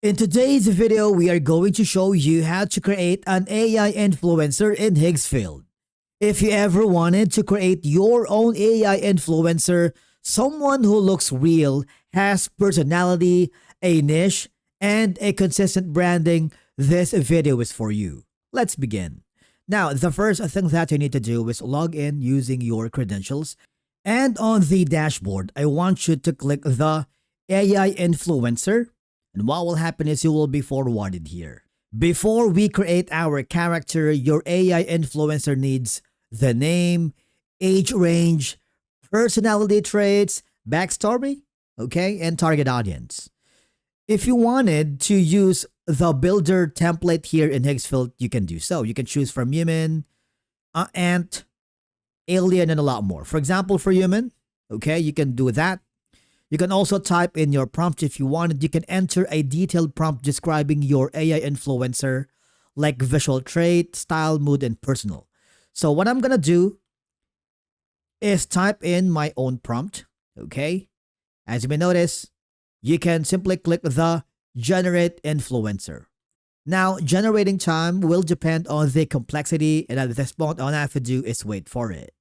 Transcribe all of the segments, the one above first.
In today's video, we are going to show you how to create an AI influencer in Higgsfield. If you ever wanted to create your own AI influencer, someone who looks real, has personality, a niche, and a consistent branding, this video is for you. Let's begin. Now, the first thing that you need to do is log in using your credentials. And on the dashboard, I want you to click the AI influencer. And what will happen is you will be forwarded here. Before we create our character, your AI influencer needs the name, age range, personality traits, backstory, okay, and target audience. If you wanted to use the builder template here in Higgsfield, you can do so. You can choose from human, ant, alien, and a lot more. For example, for human, okay, you can do that. You can also type in your prompt if you wanted. You can enter a detailed prompt describing your AI influencer, like visual trait, style, mood, and personal. So what I'm gonna do is type in my own prompt, okay? As you may notice, you can simply click the generate influencer. Now, generating time will depend on the complexity, and at this point, all I have to do is wait for it.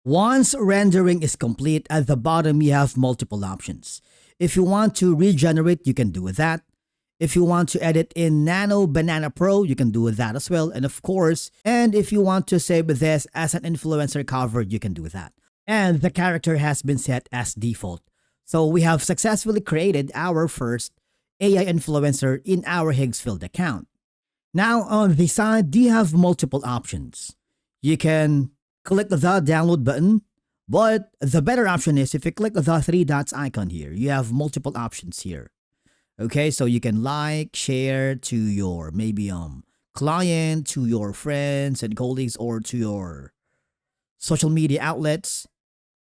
Once rendering is complete, at the bottom you have multiple options. If you want to regenerate, you can do that. If you want to edit in Nano Banana Pro, you can do that as well. And of course, if you want to save this as an influencer cover, you can do that. And the character has been set as default. So we have successfully created our first AI influencer in our Higgsfield account. Now on the side, you have multiple options. You can click the download button, but the better option is if you click the three dots icon here, you have multiple options here. Okay, so you can like, share to your maybe client, to your friends and colleagues, or to your social media outlets.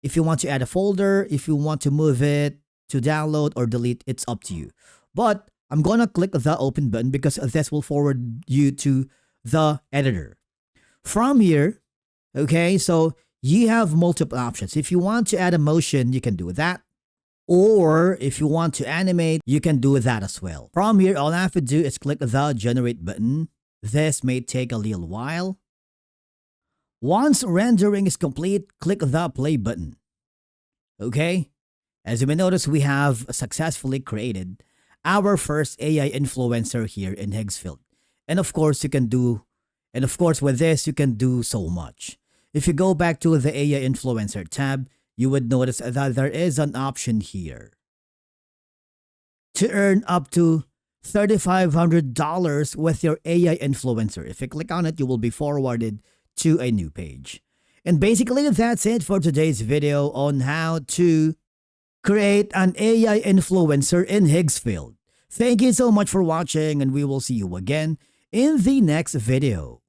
If you want to add a folder, if you want to move it to download or delete, it's up to you. But I'm gonna click the open button because this will forward you to the editor. From here, okay, so you have multiple options. If you want to add a motion, you can do that. Or if you want to animate, you can do that as well. From here, all I have to do is click the generate button. This may take a little while. Once rendering is complete, click the play button. Okay, as you may notice, we have successfully created our first AI influencer here in Higgsfield. And of course, with this, you can do so much. If you go back to the AI influencer tab, you would notice that there is an option here to earn up to $3,500 with your AI influencer. If you click on it, you will be forwarded to a new page. And basically, that's it for today's video on how to create an AI influencer in Higgsfield. Thank you so much for watching, and we will see you again in the next video.